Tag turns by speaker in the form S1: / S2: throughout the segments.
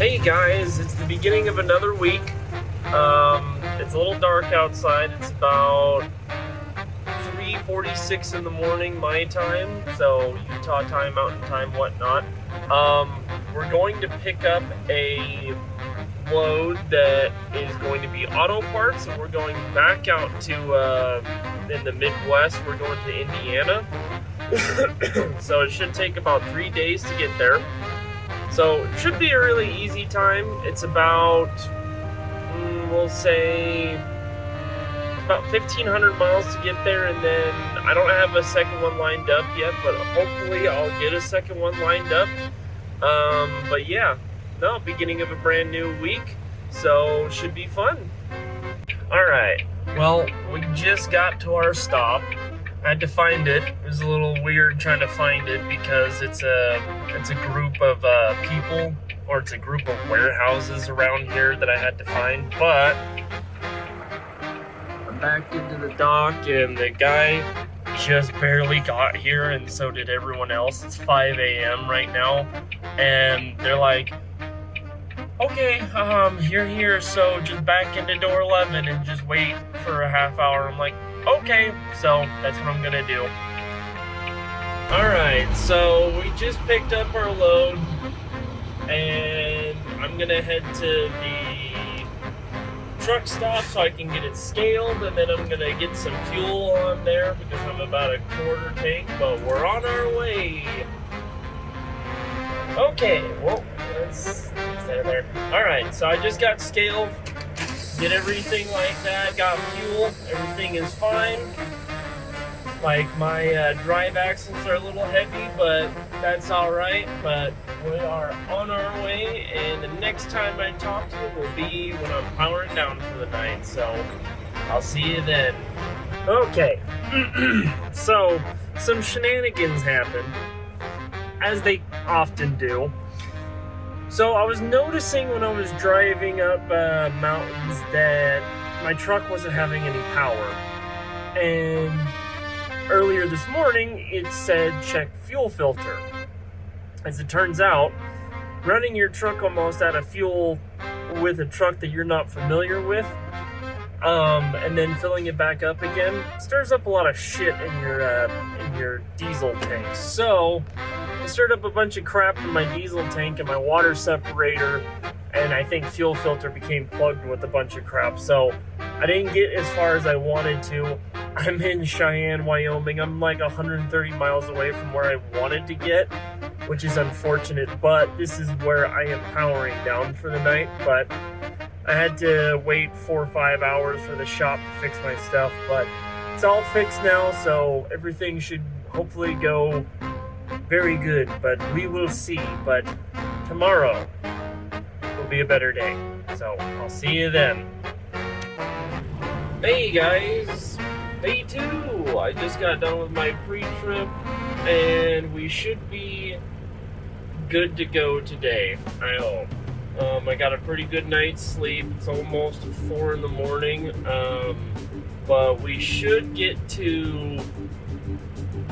S1: Hey guys, it's the beginning of another week. It's a little dark outside. It's about 3:46 in the morning my time, so Utah time, Mountain time, whatnot. We're going to pick up a load that is going to be auto parts, and we're going back out to in the Midwest. We're going to Indiana, so it should take about 3 days to get there. So it should be a really easy time. It's about, we'll say, about 1,500 miles to get there, and then I don't have a second one lined up yet, but hopefully I'll get a second one lined up. But yeah, no, beginning of a brand new week, so should be fun. All right, well, we just got to our stop. I had to find it. It was a little weird trying to find it because it's a group of people, or it's a group of warehouses around here that I had to find. But I backed into the dock, and the guy just barely got here, and so did everyone else. It's 5 a.m. right now, and they're like, "Okay, you're here, so just back into door 11 and just wait for a half hour." I'm like, okay, so that's what I'm gonna do. Alright, so we just picked up our load, and I'm gonna head to the truck stop so I can get it scaled, and then I'm gonna get some fuel on there because I'm about a quarter tank, but we're on our way. Okay, well, let's stay there. Alright, so I just got scaled. Did everything like that, got fuel, everything is fine. Like, my drive axles are a little heavy, but that's alright. But we are on our way, and the next time I talk to you will be when I'm powering down for the night, so I'll see you then. Okay, so some shenanigans happened, as they often do. So I was noticing when I was driving up mountains that my truck wasn't having any power. And earlier this morning, it said check fuel filter. As it turns out, running your truck almost out of fuel with a truck that you're not familiar with, and then filling it back up again, stirs up a lot of shit in your diesel tank. So I stirred up a bunch of crap in my diesel tank and my water separator, and I think fuel filter became plugged with a bunch of crap. So I didn't get as far as I wanted to. I'm in Cheyenne, Wyoming. I'm like 130 miles away from where I wanted to get, which is unfortunate, but this is where I am powering down for the night. But I had to wait 4 or 5 hours for the shop to fix my stuff, but it's all fixed now, so everything should hopefully go very good, but we will see. But tomorrow will be a better day, so I'll see you then. Hey guys, day 2. I just got done with my pre-trip, and we should be good to go today, I hope. I got a pretty good night's sleep. It's almost 4 in the morning, but we should get to...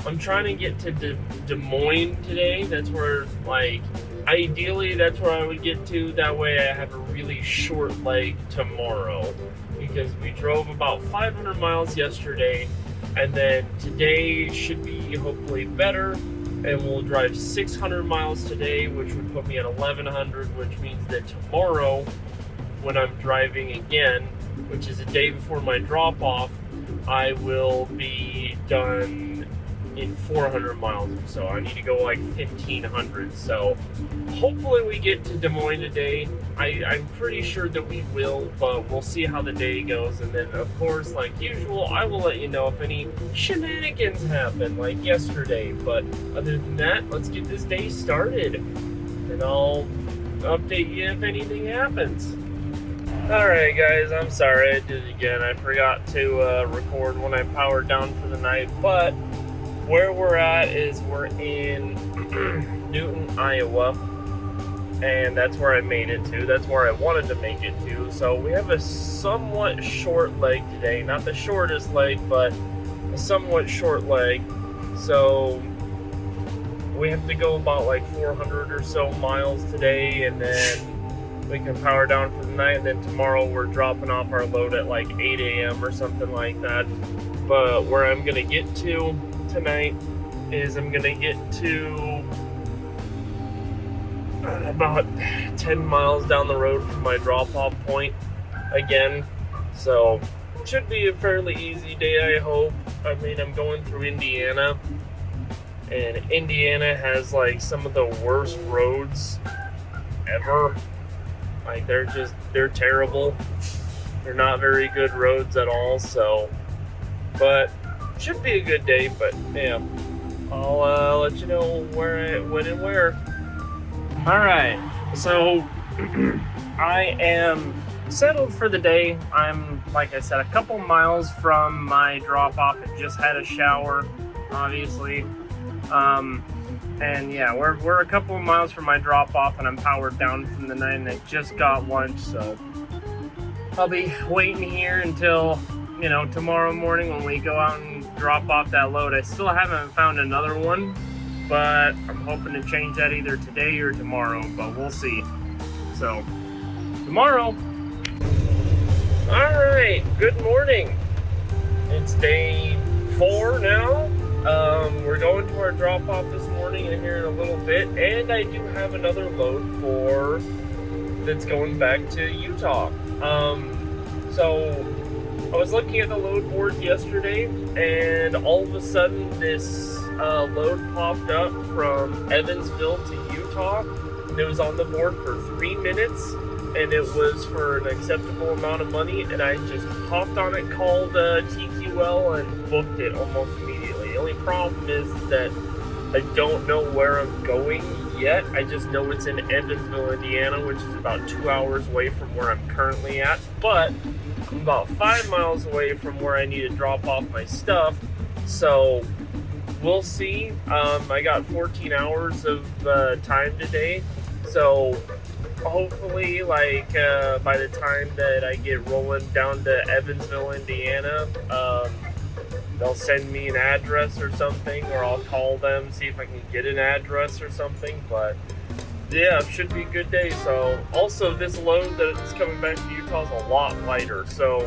S1: I'm trying to get to Des Moines today. That's where, like, ideally that's where I would get to. That way I have a really short leg tomorrow, because we drove about 500 miles yesterday, and then today should be hopefully better, and we'll drive 600 miles today, which would put me at 1,100, which means that tomorrow, when I'm driving again, which is a day before my drop-off, I will be done in 400 miles. So I need to go like 1,500. So hopefully we get to Des Moines today. I'm pretty sure that we will, but we'll see how the day goes. And then, of course, like usual, I will let you know if any shenanigans happen, like yesterday. But other than that, let's get this day started, and I'll update you if anything happens. Alright guys, I'm sorry I did it again. I forgot to record when I powered down for the night, but where we're at is we're in Newton, Iowa, and that's where I made it to. That's where I wanted to make it to. So we have a somewhat short leg today. Not the shortest leg, but a somewhat short leg. So we have to go about like 400 or so miles today, and then we can power down for the night, and then tomorrow we're dropping off our load at like 8 a.m. or something like that. But where I'm gonna get to tonight is I'm gonna get to about 10 miles down the road from my drop-off point again. So it should be a fairly easy day, I hope. I mean, I'm going through Indiana, and Indiana has like some of the worst roads ever. Like they're terrible. They're not very good roads at all. So, but should be a good day. But yeah, I'll let you know when and where. All right, so I am settled for the day. I'm, like I said, a couple miles from my drop-off. I just had a shower, obviously. And yeah, we're a couple of miles from my drop-off, and I'm powered down from the night, and I just got lunch, so I'll be waiting here until, you know, tomorrow morning when we go out and drop off that load. I still haven't found another one, but I'm hoping to change that either today or tomorrow, but we'll see. So, tomorrow. All right, good morning. It's day 4 now. We're going to our drop-off this morning and here in a little bit, and I do have another load that's going back to Utah. So I was looking at the load board yesterday, and all of a sudden this load popped up from Evansville to Utah. It was on the board for 3 minutes, and it was for an acceptable amount of money, and I just hopped on it, called TQL, and booked it almost immediately. The only problem is that I don't know where I'm going yet. I just know it's in Evansville, Indiana, which is about 2 hours away from where I'm currently at, but I'm about 5 miles away from where I need to drop off my stuff, so we'll see. I got 14 hours of time today, so hopefully, like, by the time that I get rolling down to Evansville, Indiana, they'll send me an address or something, or I'll call them, see if I can get an address or something. But yeah, it should be a good day. So also, this load that is coming back to Utah is a lot lighter. So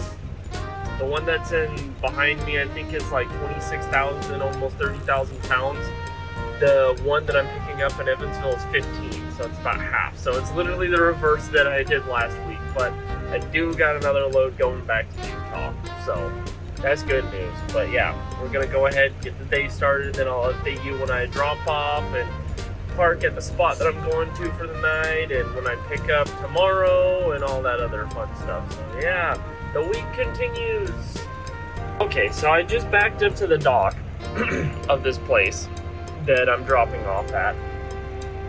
S1: the one that's in behind me, I think, is like 26,000, almost 30,000 pounds. The one that I'm picking up in Evansville is 15, so it's about half. So it's literally the reverse that I did last week. But I do got another load going back to Utah, so that's good news. But yeah, we're gonna go ahead and get the day started, then I'll update you when I drop off and park at the spot that I'm going to for the night, and when I pick up tomorrow, and all that other fun stuff. So yeah, the week continues. Okay, so I just backed up to the dock of this place that I'm dropping off at,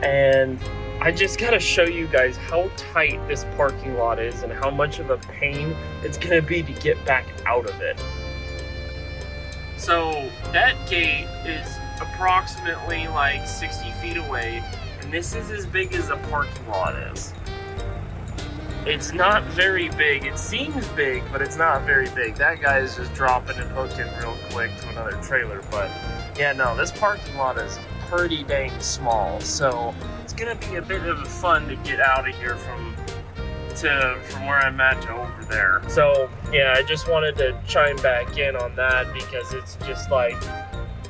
S1: and I just gotta show you guys how tight this parking lot is and how much of a pain it's gonna be to get back out of it. So that gate is approximately like 60 feet away, and this is as big as a parking lot is. It's not very big. It seems big, but it's not very big. That guy is just dropping and hooked in real quick to another trailer, but yeah, no, this parking lot is pretty dang small, so it's gonna be a bit of fun to get out of here from where I'm at to over there. So yeah, I just wanted to chime back in on that, because it's just like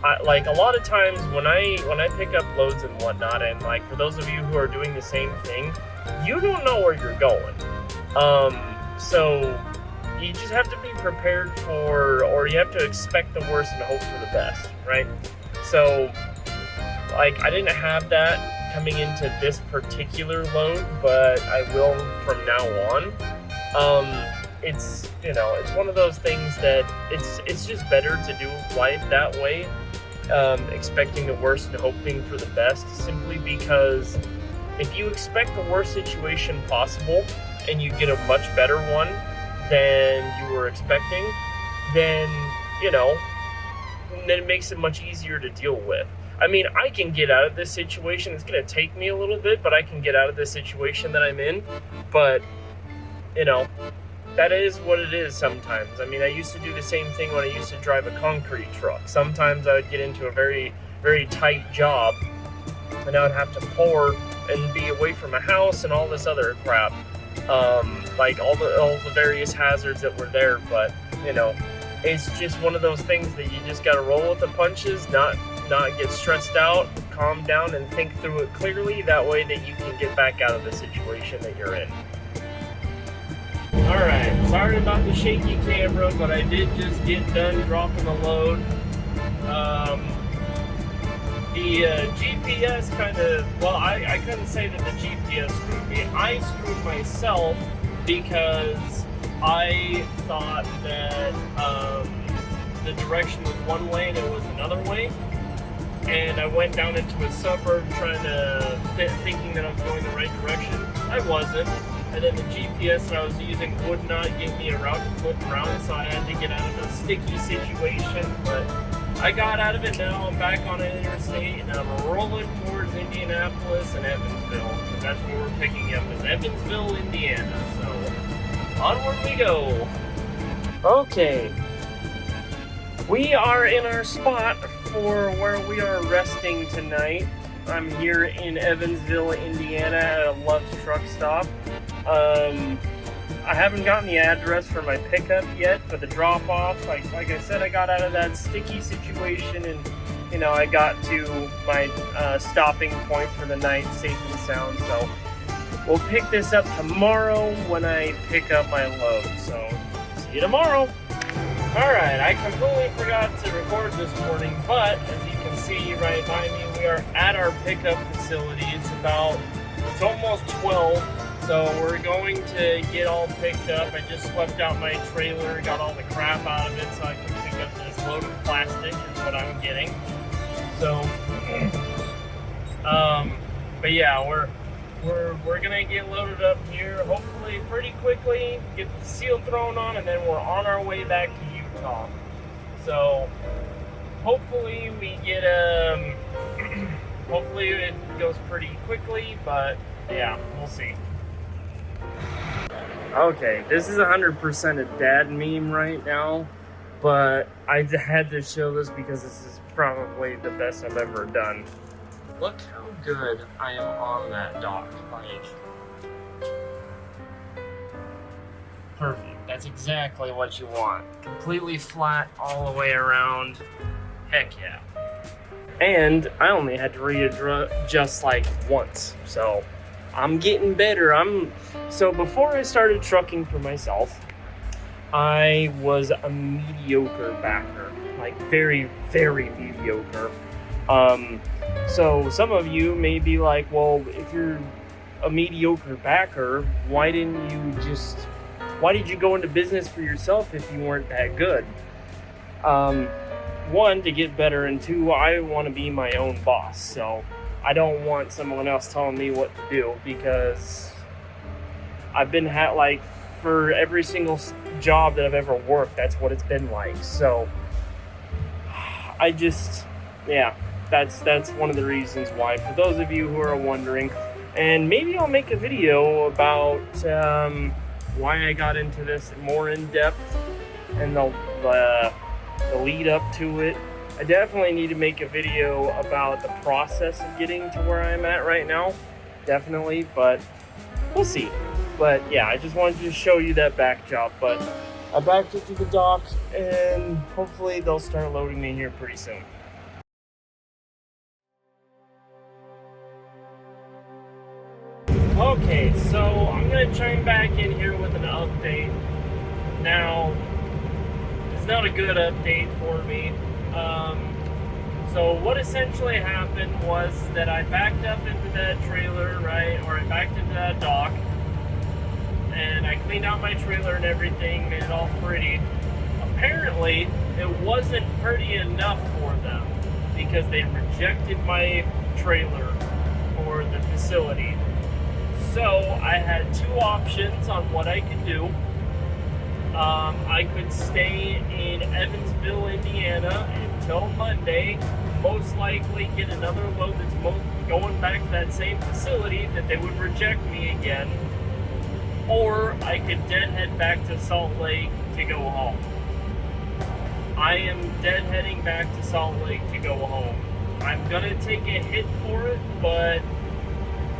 S1: a lot of times when I pick up loads and whatnot, and like for those of you who are doing the same thing, you don't know where you're going. So you just have to be prepared for, or you have to expect the worst and hope for the best, right? So like I didn't have that coming into this particular load, but I will from now on. It's, you know, it's one of those things that it's just better to do life that way, expecting the worst and hoping for the best, simply because if you expect the worst situation possible and you get a much better one than you were expecting, then, you know, then it makes it much easier to deal with. I mean, I can get out of this situation. It's going to take me a little bit, but I can get out of this situation that I'm in. But, you know, that is what it is sometimes. I mean, I used to do the same thing when I used to drive a concrete truck. Sometimes I would get into a very, very tight job, and I would have to pour and be away from a house and all this other crap. like all the various hazards that were there. But you know, it's just one of those things that you just gotta roll with the punches, not get stressed out, calm down, and think through it clearly. That way that you can get back out of the situation that you're in. Alright, sorry about the shaky camera, but I did just get done dropping the load. The GPS kind of, well, I couldn't say that the GPS screwed me. I screwed myself because I thought that the direction was one way and it was another way. And I went down into a suburb thinking that I was going the right direction. I wasn't. And then the GPS that I was using would not give me a route to flip around, so I had to get out of a sticky situation. But I got out of it now. I'm back on an interstate, and I'm rolling towards Indianapolis and Evansville, because that's where we're picking up, is Evansville, Indiana. So onward we go. Okay. We are in our spot for where we are resting tonight. I'm here in Evansville, Indiana at a Love's Truck Stop. I haven't gotten the address for my pickup yet, but the drop-off, like I said, I got out of that sticky situation and, you know, I got to my stopping point for the night safe and sound. So we'll pick this up tomorrow when I pick up my load. So see you tomorrow. Alright, I completely forgot to record this morning, but as you can see right by me, we are at our pickup facility. It's almost 12, so we're going to get all picked up. I just swept out my trailer, got all the crap out of it so I can pick up this load of plastic is what I'm getting. So, but yeah, we're gonna get loaded up here hopefully pretty quickly, get the seal thrown on, and then we're on our way back to Utah. So hopefully we get hopefully it goes pretty quickly, but yeah, we'll see. Okay, this is 100% a dad meme right now, but I had to show this because this is probably the best I've ever done. Look how good I am on that dock. Like, perfect. That's exactly what you want. Completely flat all the way around. Heck yeah. And I only had to readjust like once, so I'm getting better. So before I started trucking for myself, I was a mediocre backer, like very, very mediocre. So some of you may be like, well, if you're a mediocre backer, why did you go into business for yourself if you weren't that good? One, to get better, and two, I want to be my own boss. So I don't want someone else telling me what to do, because I've been for every single job that I've ever worked, that's what it's been like. So that's one of the reasons why, for those of you who are wondering. And maybe I'll make a video about why I got into this more in depth and the lead up to it. I definitely need to make a video about the process of getting to where I'm at right now. Definitely, but we'll see. But yeah, I just wanted to show you that back job. But I backed it to the dock, and hopefully they'll start loading me here pretty soon. Okay, so I'm gonna chime back in here with an update. Now, it's not a good update for me. So what essentially happened was that I backed up into that trailer, right? Or I backed into that dock, and I cleaned out my trailer and everything, made it all pretty. Apparently, it wasn't pretty enough for them, because they rejected my trailer for the facility. So I had two options on what I could do. I could stay in Evansville, Indiana until Monday, most likely get another load that's going back to that same facility that they would reject me again, or I could deadhead back to Salt Lake to go home. I am deadheading back to Salt Lake to go home. I'm gonna take a hit for it, but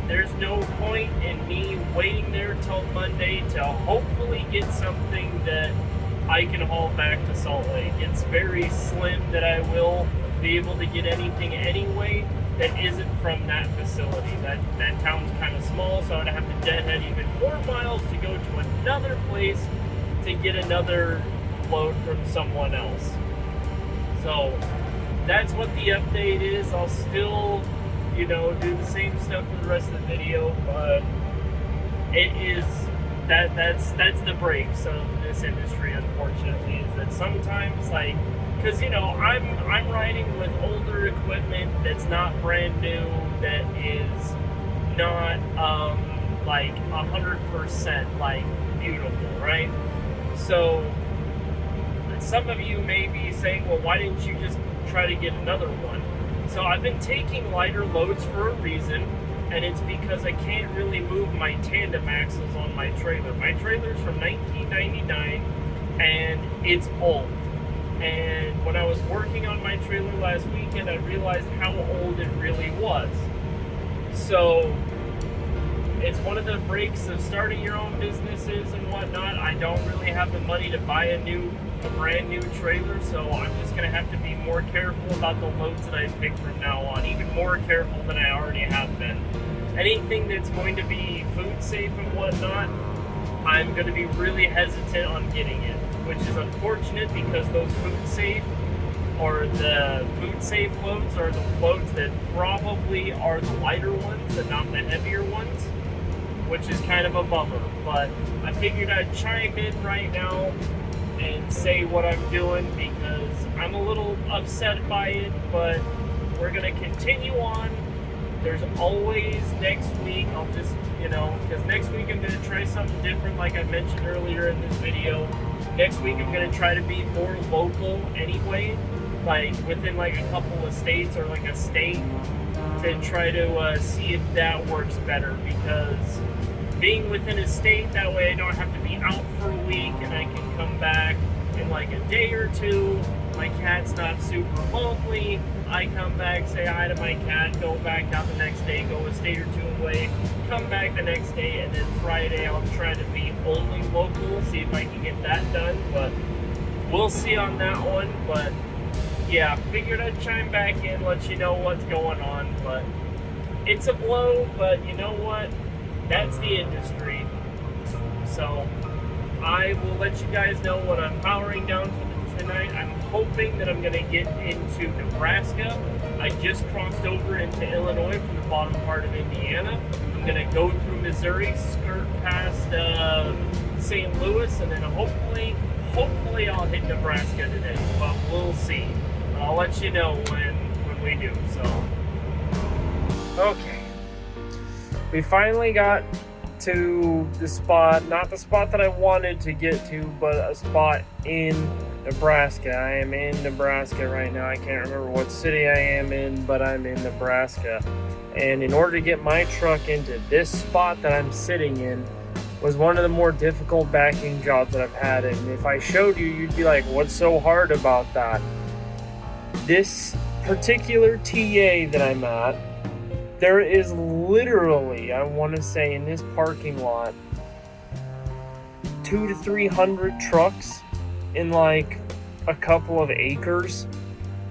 S1: there's no point in me waiting there till Monday to hopefully get something that I can haul back to Salt Lake. It's very slim that I will be able to get anything anyway that isn't from that facility. That town's kind of small, so I'd have to deadhead even more miles to go to another place to get another load from someone else. So that's what the update is. I'll still, do the same stuff for the rest of the video, but it is that's the breaks of this industry, unfortunately, is that sometimes, like, because I'm riding with older equipment that's not brand new, that is not like 100% like beautiful, right? So some of you may be saying, well, why didn't you just try to get another one? So I've been taking lighter loads for a reason, and it's because I can't really move my tandem axles on my trailer. My trailer's from 1999, and it's old. And when I was working on my trailer last weekend, I realized how old it really was. So it's one of the breaks of starting your own businesses and whatnot. I don't really have the money to buy a brand new trailer, so I'm just going to have to be more careful about the loads that I pick from now on, even more careful than I already have been. Anything that's going to be food safe and whatnot, I'm going to be really hesitant on getting it, which is unfortunate because those food safe loads are the loads that probably are the lighter ones and not the heavier ones, which is kind of a bummer. But I figured I'd chime in right now and say what I'm doing because I'm a little upset by it, but we're going to continue on. There's always next week. I'll just, because next week I'm going to try something different like I mentioned earlier in this video. Next week I'm going to try to be more local anyway, like within like a couple of states or like a state, to try to see if that works better, because being within a state, that way I don't have to be out for a week and I can come back in like a day or two. My cat's not super lonely. I come back, say hi to my cat, go back out the next day, go a state or two away, come back the next day, and then Friday I'll try to be only local, see if I can get that done, but we'll see on that one. But yeah, figured I'd chime back in, let you know what's going on. But it's a blow, but you know what? That's the industry. So I will let you guys know what I'm powering down for tonight. I'm hoping that I'm going to get into Nebraska. I just crossed over into Illinois from the bottom part of Indiana. I'm going to go through Missouri, skirt past St. Louis, and then hopefully I'll hit Nebraska today. But we'll see. I'll let you know when we do. So, okay. We finally got to the spot, not the spot that I wanted to get to, but a spot in Nebraska. I am in Nebraska right now. I can't remember what city I am in, but I'm in Nebraska. And in order to get my truck into this spot that I'm sitting in was one of the more difficult backing jobs that I've had. And if I showed you, you'd be like, what's so hard about that? This particular TA that I'm at, there is literally, I want to say, in this parking lot, 200 to 300 trucks in like a couple of acres,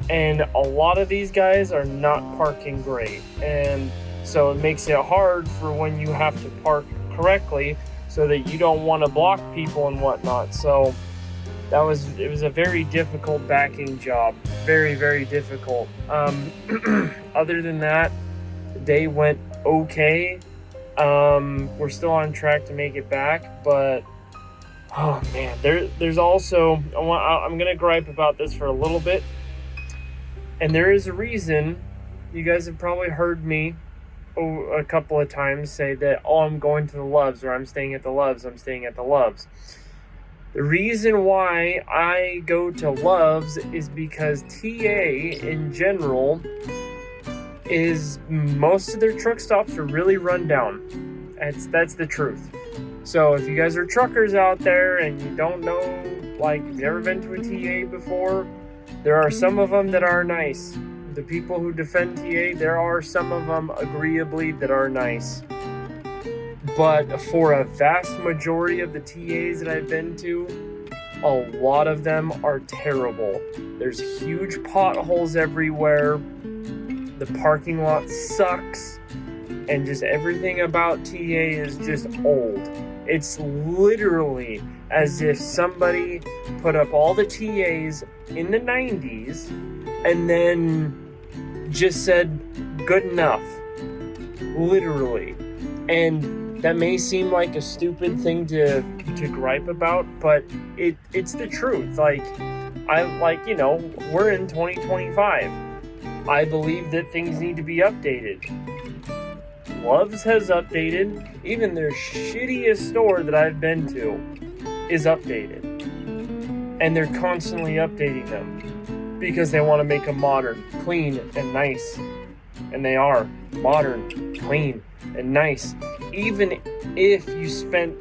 S1: and a lot of these guys are not parking great, and so it makes it hard for when you have to park correctly so that you don't want to block people and whatnot. So it was a very difficult backing job, very, very difficult. Other than that, the day went okay. We're still on track to make it back, but oh man, there's also, I'm gonna gripe about this for a little bit, and there is a reason. You guys have probably heard me a couple of times say that, oh, I'm going to the Loves, or I'm staying at the Loves, The reason why I go to Loves is because TA in general is, most of their truck stops are really run down. That's the truth. So if you guys are truckers out there and you don't know, like, you've never been to a TA before, there are some of them that are nice. the people who defend TA, there are some of them agreeably that are nice. But for a vast majority of the TAs that I've been to, a lot of them are terrible. There's huge potholes everywhere. The parking lot sucks. And just everything about TA is just old. It's literally as if somebody put up all the TAs in the 90s and then just said, good enough. Literally. And that may seem like a stupid thing to gripe about, but it's the truth. We're in 2025. I believe that things need to be updated. Love's has updated. Even their shittiest store that I've been to is updated. And they're constantly updating them because they want to make them modern, clean, and nice. And they are modern, clean, and nice. Even if you spent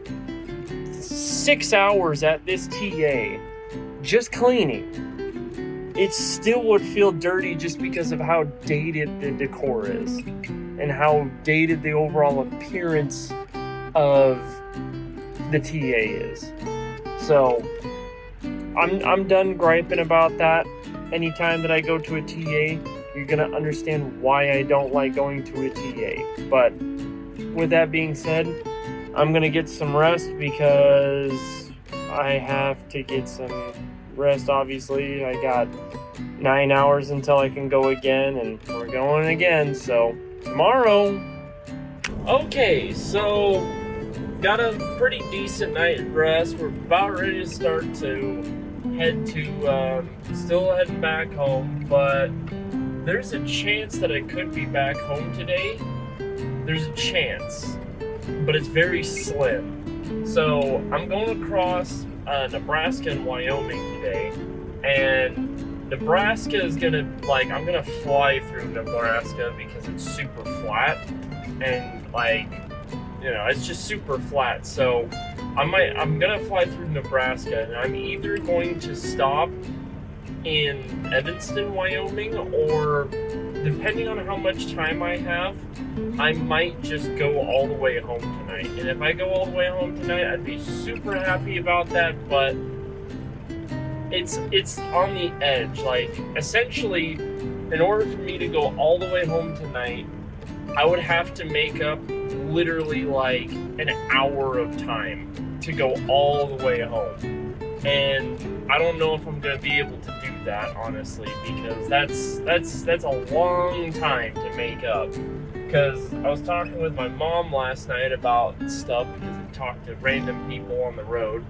S1: 6 hours at this TA just cleaning, it still would feel dirty just because of how dated the decor is and how dated the overall appearance of the TA is. So I'm done griping about that. Anytime that I go to a TA, you're gonna understand why I don't like going to a TA. But with that being said, I'm gonna get some rest because I have to get some rest. Obviously, I got 9 hours until I can go again, and we're going again, so tomorrow. Okay, so got a pretty decent night of rest. We're about ready to start to head to, still heading back home, but there's a chance that I could be back home today. There's a chance, but it's very slim. So I'm going across Nebraska and Wyoming today, and Nebraska is gonna, I'm gonna fly through Nebraska because it's super flat, and it's just super flat. So I'm gonna fly through Nebraska, and I'm either going to stop in Evanston, Wyoming, or depending on how much time I have, I might just go all the way home tonight. And if I go all the way home tonight, I'd be super happy about that, but it's on the edge. Essentially, in order for me to go all the way home tonight, I would have to make up literally an hour of time to go all the way home. And I don't know if I'm going to be able to do that, honestly, because that's a long time to make up. Because I was talking with my mom last night about stuff, because I talked to random people on the road,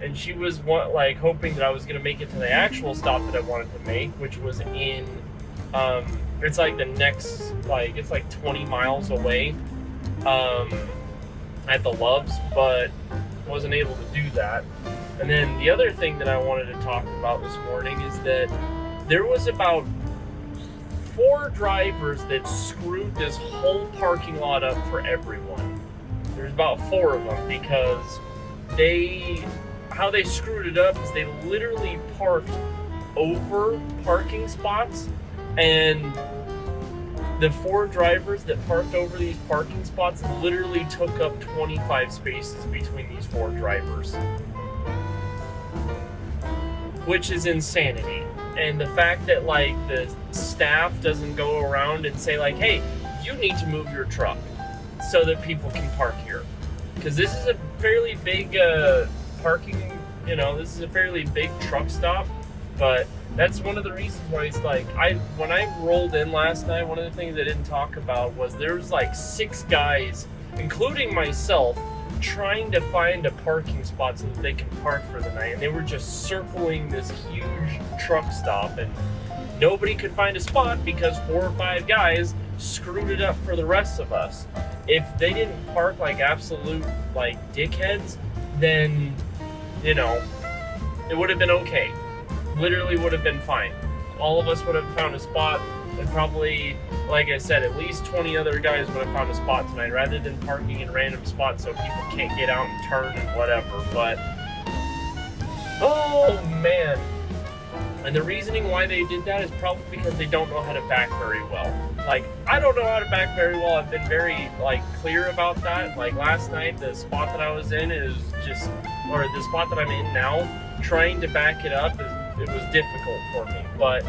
S1: and she was hoping that I was going to make it to the actual stop that I wanted to make, which was in, it's the next, it's 20 miles away, at the Loves, but wasn't able to do that. And then the other thing that I wanted to talk about this morning is that there was about 4 drivers that screwed this whole parking lot up for everyone. There's about 4 of them because how they screwed it up is they literally parked over parking spots, and the 4 drivers that parked over these parking spots literally took up 25 spaces between these 4 drivers. Which is insanity. And the fact that the staff doesn't go around and say hey, you need to move your truck so that people can park here, because this is a fairly big parking, this is a fairly big truck stop. But that's one of the reasons why it's when I rolled in last night, one of the things I didn't talk about was there was 6 guys, including myself, trying to find a parking spot so that they can park for the night, and they were just circling this huge truck stop, and nobody could find a spot because 4 or 5 guys screwed it up for the rest of us. If they didn't park absolute dickheads, then it would have been okay. Literally would have been fine. All of us would have found a spot, and probably, like I said, at least 20 other guys would have found a spot tonight, rather than parking in random spots so people can't get out and turn and whatever. But oh man, And the reasoning why they did that is probably because they don't know how to back very well. Like, I don't know how to back very well. I've been very, like, clear about that. Like, last night, the spot that I was in is just, or the spot that I'm in now, trying to back it up, it was difficult for me. But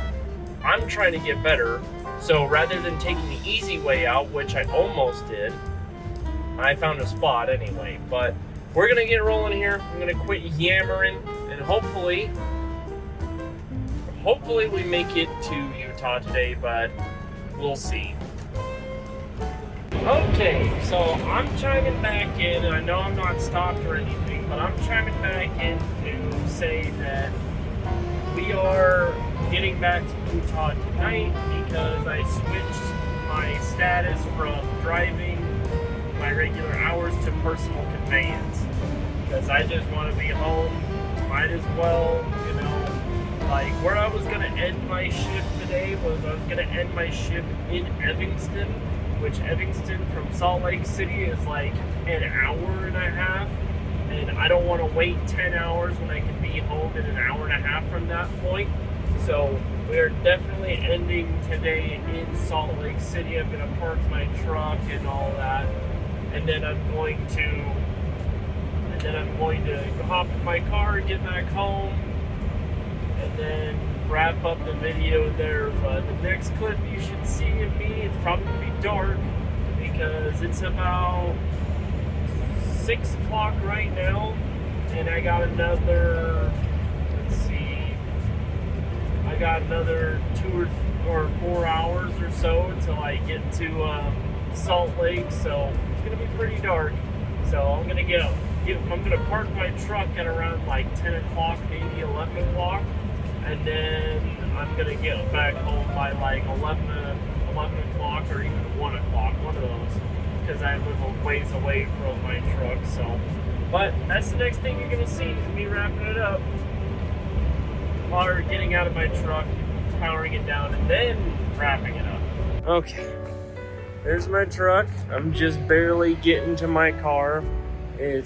S1: I'm trying to get better. So rather than taking the easy way out, which I almost did, I found a spot anyway. But we're going to get rolling here. I'm going to quit yammering, and hopefully we make it to Utah today, but we'll see. Okay, so I'm chiming back in, and I know I'm not stopped or anything, but I'm chiming back in to say that we are getting back to Utah tonight because I switched my status from driving my regular hours to personal conveyance, because I just want to be home. Might as well, you know. Like, where I was going to end my shift today was I was going to end my shift in Evanston, which Evanston from Salt Lake City is like an hour and a half. And I don't want to wait 10 hours when I can be home in an hour and a half from that point. So we're definitely ending today in Salt Lake City. I'm going to park my truck and all that. And then I'm going to hop in my car, get back home, and then wrap up the video there. But the next clip you should see of me, it's probably going to be dark because it's about 6 o'clock right now, and I got another, I got another 2 or 4 hours or so until I get to Salt Lake, so it's going to be pretty dark. So I'm going to park my truck at around like 10 o'clock, maybe 11 o'clock. And then I'm going to get back home by like 11 o'clock or even 1 o'clock, one of those, because I live a ways away from my truck. So, but that's the next thing you're going to see is me wrapping it up, or getting out of my truck, powering it down, and then wrapping it up. Okay, there's my truck. I'm just barely getting to my car. I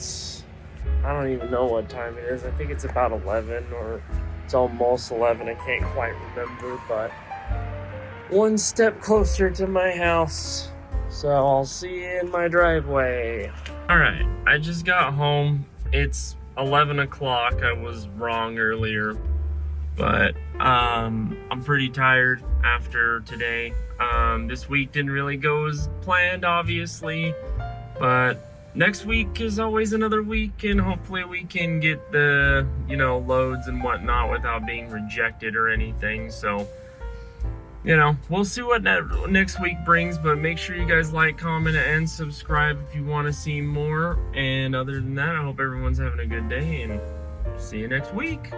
S1: don't even know what time it is. I think it's about 11 or it's almost 11. I can't quite remember, but one step closer to my house. So I'll see you in my driveway. All right, I just got home. It's 11 o'clock. I was wrong earlier, but I'm pretty tired after today. This week didn't really go as planned, obviously, but next week is always another week, and hopefully we can get the, loads and whatnot without being rejected or anything. So, we'll see what next week brings, but make sure you guys like, comment, and subscribe if you want to see more. And other than that, I hope everyone's having a good day, and see you next week.